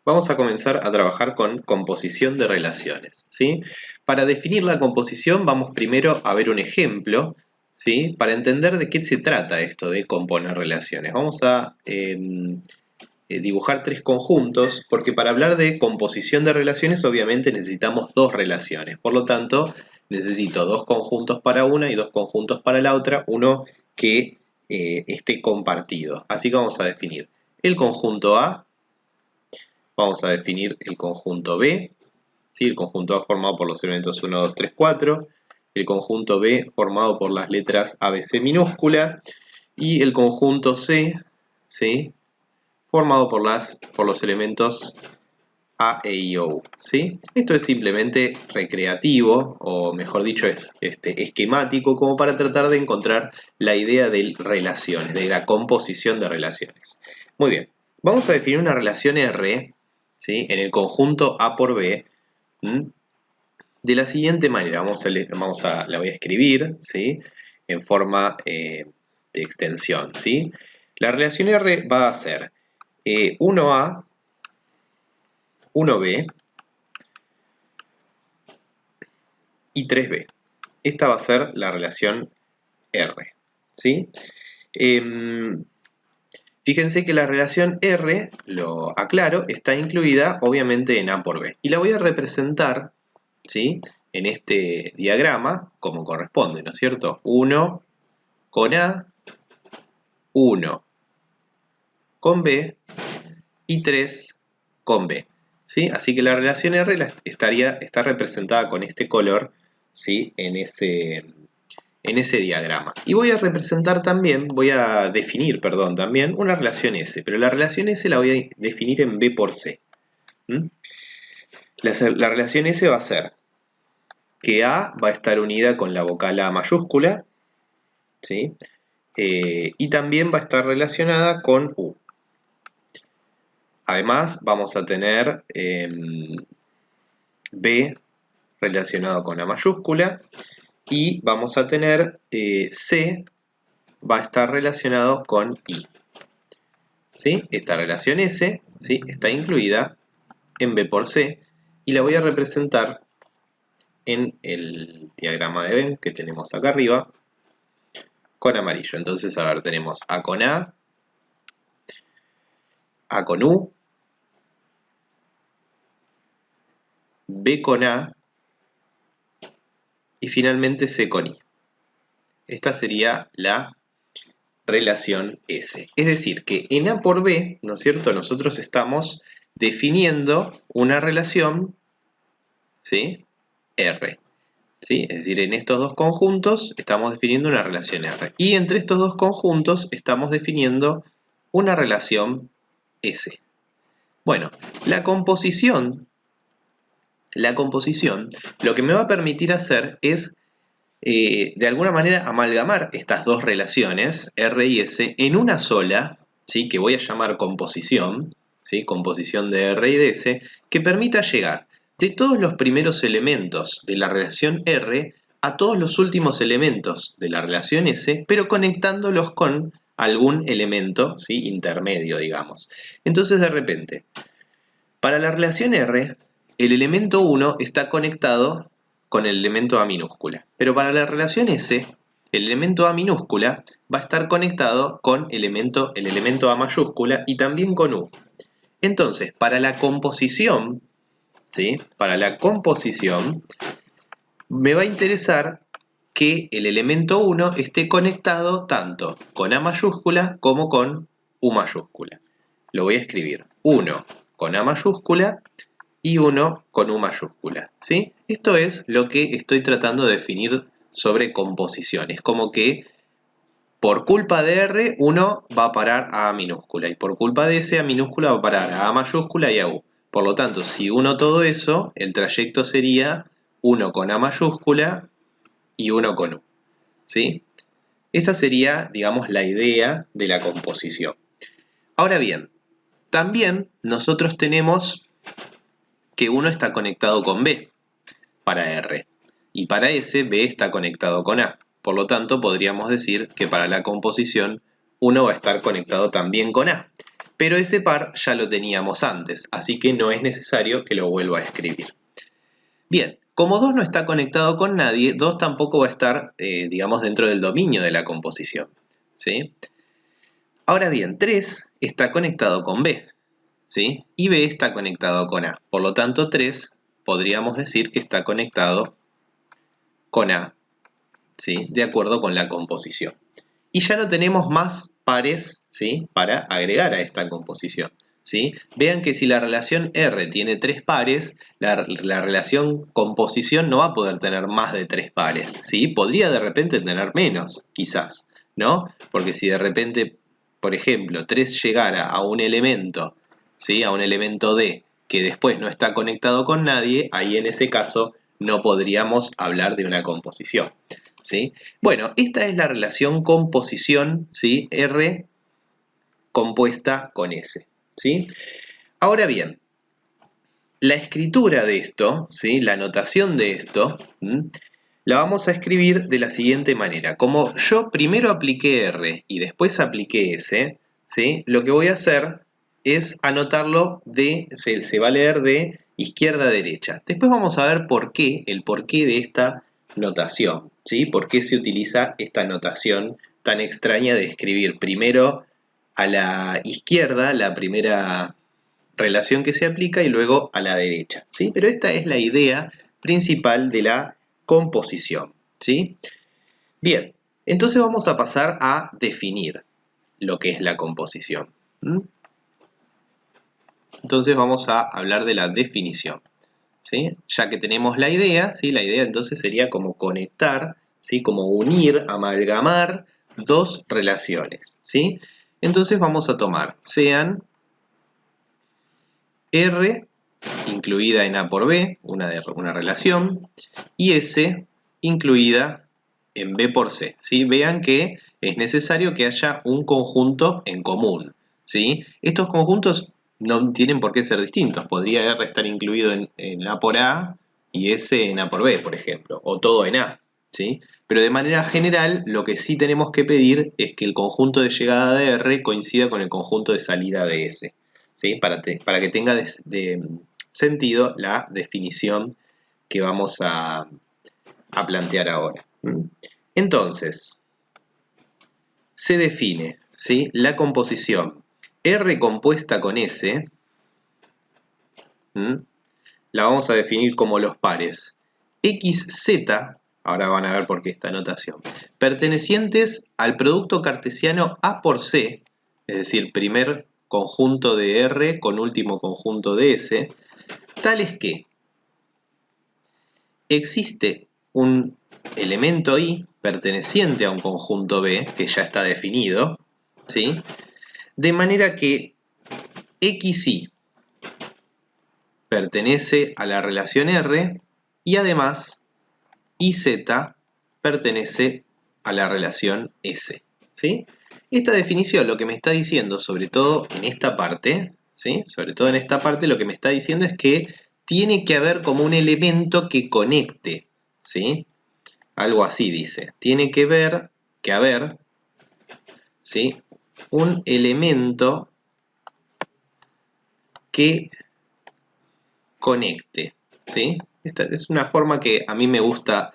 vamos a comenzar a trabajar con composición de relaciones, ¿sí? Para definir la composición vamos primero a ver un ejemplo, ¿sí? Para entender de qué se trata esto de componer relaciones. Vamos a dibujar tres conjuntos, porque para hablar de composición de relaciones obviamente necesitamos dos relaciones. Por lo tanto, necesito dos conjuntos para una y dos conjuntos para la otra, uno que esté compartido. Así que vamos a definir el conjunto A. Vamos a definir el conjunto B, ¿sí? El conjunto A formado por los elementos 1, 2, 3, 4. El conjunto B formado por las letras ABC minúscula. Y el conjunto C, ¿sí? Formado por los elementos A, E, I, O, ¿sí? Esto es simplemente recreativo, o mejor dicho, es esquemático, como para tratar de encontrar la idea de relaciones, de la composición de relaciones. Muy bien, vamos a definir una relación R, ¿sí? En el conjunto A por B, de la siguiente manera. La voy a escribir, ¿sí? En forma de extensión, ¿sí? La relación R va a ser 1A, 1B y 3B. Esta va a ser la relación R, ¿sí? Fíjense que la relación R, lo aclaro, está incluida obviamente en A por B. Y la voy a representar, ¿sí? En este diagrama como corresponde, ¿no es cierto? 1 con A, 1 con B y 3 con B, ¿sí? Así que la relación R está representada con este color, ¿sí? En ese diagrama. Y voy a definir, perdón, también una relación S, pero la relación S la voy a definir en B por C. La relación S va a ser que A va a estar unida con la vocal A mayúscula, ¿sí? Y también va a estar relacionada con U. Además, vamos a tener B relacionado con A mayúscula y vamos a tener C va a estar relacionado con I. ¿Sí? Esta relación S, ¿sí? Está incluida en B por C y la voy a representar en el diagrama de Venn que tenemos acá arriba con amarillo. Entonces, a ver, tenemos A con A, A con U, B con A y finalmente C con I. Esta sería la relación S. Es decir, que en A por B, ¿no es cierto?, nosotros estamos definiendo una relación, ¿sí?, R. ¿Sí? Es decir, en estos dos conjuntos estamos definiendo una relación R. Y entre estos dos conjuntos estamos definiendo una relación S. Bueno, la composición lo que me va a permitir hacer es de alguna manera amalgamar estas dos relaciones, R y S, en una sola, ¿sí? Que voy a llamar composición, ¿sí? Composición de R y de S, que permita llegar de todos los primeros elementos de la relación R a todos los últimos elementos de la relación S, pero conectándolos con algún elemento, ¿sí?, intermedio, digamos. Entonces, de repente, para la relación R, el elemento 1 está conectado con el elemento A minúscula. Pero para la relación S, el elemento A minúscula va a estar conectado con el elemento A mayúscula y también con U. Entonces, para la composición, ¿sí?, para la composición, me va a interesar que el elemento 1 esté conectado tanto con A mayúscula como con U mayúscula. Lo voy a escribir 1 con A mayúscula y 1 con U mayúscula, ¿sí? Esto es lo que estoy tratando de definir sobre composición. Es como que por culpa de R, 1 va a parar a A minúscula y por culpa de S, A minúscula va a parar a A mayúscula y a U. Por lo tanto, si uno todo eso, el trayecto sería 1 con A mayúscula y 1 con U, ¿sí? Esa sería, digamos, la idea de la composición. Ahora bien, también nosotros tenemos que 1 está conectado con B para R y para S B está conectado con A. Por lo tanto, podríamos decir que para la composición 1 va a estar conectado también con A. pero ese par ya lo teníamos antes, así que no es necesario que lo vuelva a escribir. Bien, como 2 no está conectado con nadie, 2 tampoco va a estar, digamos, dentro del dominio de la composición, ¿sí? Ahora bien, 3 está conectado con B, ¿sí? Y B está conectado con A. Por lo tanto, 3 podríamos decir que está conectado con A, ¿sí? De acuerdo con la composición. Y ya no tenemos más pares, ¿sí? Para agregar a esta composición, ¿sí? Vean que si la relación R tiene 3 pares, la relación composición no va a poder tener más de 3 pares, ¿sí? Podría de repente tener menos, quizás, ¿no? Porque si de repente, por ejemplo, 3 llegara a un elemento, ¿sí? A un elemento D que después no está conectado con nadie, ahí en ese caso no podríamos hablar de una composición, ¿sí? Bueno, esta es la relación composición, ¿sí? R compuesta con S, ¿sí? Ahora bien, la escritura de esto, ¿sí? La notación de esto, la vamos a escribir de la siguiente manera. Como yo primero apliqué R y después apliqué S, ¿sí? Lo que voy a hacer es anotarlo se va a leer de izquierda a derecha. Después vamos a ver por qué, el porqué de esta notación, ¿sí? ¿Por qué se utiliza esta notación tan extraña de escribir primero a la izquierda la primera relación que se aplica y luego a la derecha, ¿sí? Pero esta es la idea principal de la composición, ¿sí? Bien, entonces vamos a pasar a definir lo que es la composición. Entonces vamos a hablar de la definición, ¿sí? Ya que tenemos la idea, ¿sí? La idea entonces sería como conectar, ¿sí? Como unir, amalgamar dos relaciones, ¿sí? Entonces vamos a tomar, sean R incluida en A por B, una relación, y S incluida en B por C, ¿sí? Vean que es necesario que haya un conjunto en común, ¿sí? Estos conjuntos no tienen por qué ser distintos, podría R estar incluido en A por A y S en A por B, por ejemplo, o todo en A, ¿sí? Pero de manera general, lo que sí tenemos que pedir es que el conjunto de llegada de R coincida con el conjunto de salida de S, ¿sí? Para que tenga sentido la definición que vamos a plantear ahora. Entonces, se define, ¿sí? La composición R compuesta con S, la vamos a definir como los pares XZ, ahora van a ver por qué esta notación, pertenecientes al producto cartesiano A por C, es decir, primer conjunto de R con último conjunto de S, tales que existe un elemento I perteneciente a un conjunto B, que ya está definido, ¿sí? De manera que XY pertenece a la relación R y además IZ pertenece a la relación S, ¿sí? Esta definición lo que me está diciendo, sobre todo en esta parte, ¿sí? Sobre todo en esta parte lo que me está diciendo es que tiene que haber como un elemento que conecte, ¿sí? Algo así dice. Tiene que haber, ¿sí? Un elemento que conecte, ¿sí? Esta es una forma que a mí me gusta,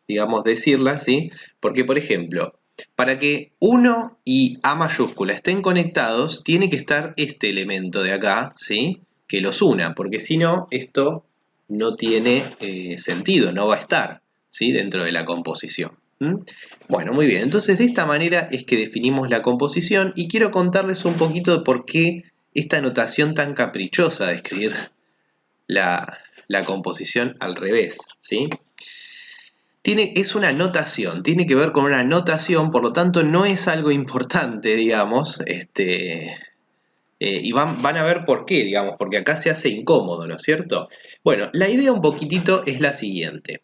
digamos, decirla, ¿sí? Porque, por ejemplo, para que 1 y A mayúscula estén conectados, tiene que estar este elemento de acá, ¿sí? Que los una, porque si no, esto no tiene sentido, no va a estar, ¿sí? Dentro de la composición. Bueno, muy bien, entonces de esta manera es que definimos la composición y quiero contarles un poquito de por qué esta notación tan caprichosa de escribir la composición al revés, ¿sí? Es una notación, tiene que ver con una notación, por lo tanto no es algo importante, digamos, y van a ver por qué, digamos, porque acá se hace incómodo, ¿no es cierto? Bueno, la idea un poquitito es la siguiente.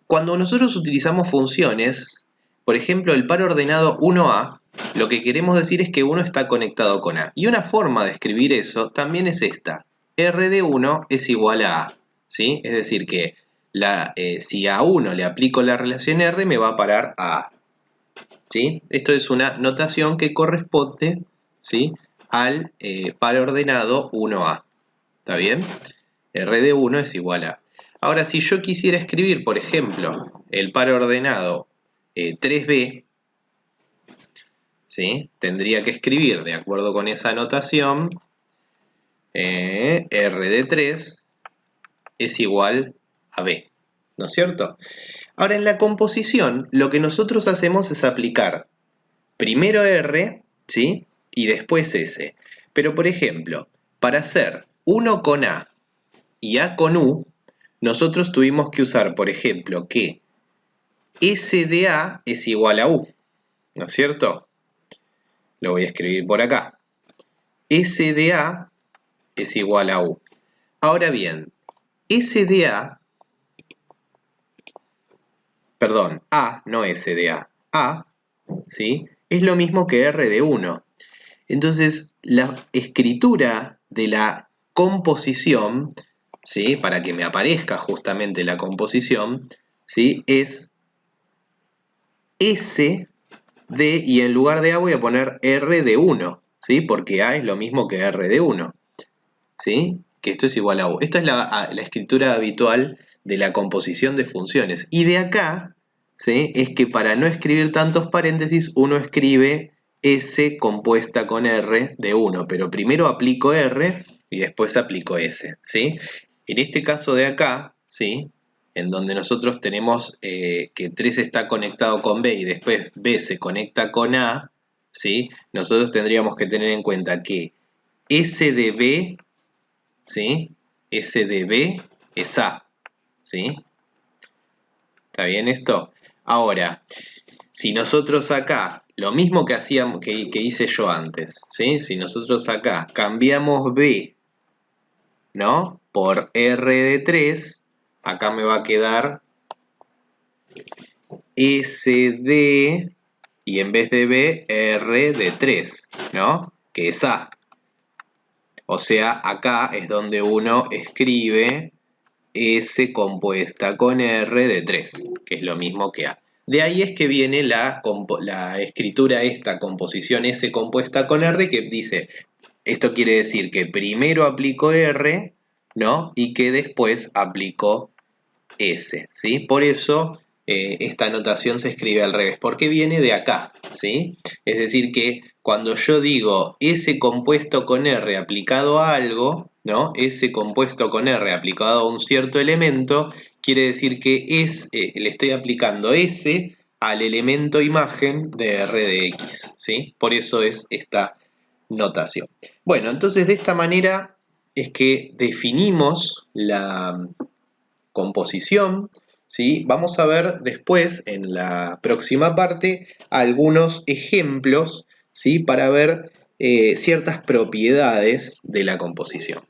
Cuando nosotros utilizamos funciones, por ejemplo, el par ordenado 1A, lo que queremos decir es que 1 está conectado con A. Y una forma de escribir eso también es esta. R de 1 es igual a A, ¿sí? Es decir que si a 1 le aplico la relación R, me va a parar a A, ¿sí? Esto es una notación que corresponde, ¿sí? Al par ordenado 1A. ¿Está bien? R de 1 es igual a. Ahora, si yo quisiera escribir, por ejemplo, el par ordenado 3B, ¿sí? Tendría que escribir, de acuerdo con esa notación, R de 3 es igual a B, ¿no es cierto? Ahora, en la composición, lo que nosotros hacemos es aplicar primero R, ¿sí? Y después S. Pero, por ejemplo, para hacer 1 con A y A con U, nosotros tuvimos que usar, por ejemplo, que S de A es igual a U, ¿no es cierto? Lo voy a escribir por acá. S de A es igual a U. Ahora bien, S de A, perdón, A, no S de A, ¿sí? Es lo mismo que R de 1. Entonces, la escritura de la composición, ¿sí? Para que me aparezca justamente la composición, ¿sí? Es S de, y en lugar de A voy a poner R de 1, ¿sí? Porque A es lo mismo que R de 1, ¿sí? Que esto es igual a U. Esta es la escritura habitual de la composición de funciones. Y de acá, ¿sí? Es que para no escribir tantos paréntesis, uno escribe S compuesta con R de 1, pero primero aplico R y después aplico S, ¿sí? En este caso de acá, ¿sí? En donde nosotros tenemos que 3 está conectado con B y después B se conecta con A, ¿sí? Nosotros tendríamos que tener en cuenta que S de B, ¿sí? S de B es A, ¿sí? ¿Está bien esto? Ahora, si nosotros acá, lo mismo que hacíamos, que hice yo antes, ¿sí? Si nosotros acá cambiamos B, ¿no? Por R de 3, acá me va a quedar S de, y en vez de B, R de 3, ¿no? Que es A. O sea, acá es donde uno escribe S compuesta con R de 3, que es lo mismo que A. De ahí es que viene la escritura esta, composición S compuesta con R, que dice, esto quiere decir que primero aplico R, ¿no? Y que después aplico S, ¿sí? Por eso esta notación se escribe al revés, porque viene de acá, ¿sí? Es decir que cuando yo digo S compuesto con R aplicado a algo, ¿no? S compuesto con R aplicado a un cierto elemento, quiere decir que le estoy aplicando S al elemento imagen de R de X, ¿sí? Por eso es esta notación. Bueno, entonces de esta manera es que definimos la composición, ¿sí? Vamos a ver después, en la próxima parte, algunos ejemplos, ¿sí? Para ver ciertas propiedades de la composición.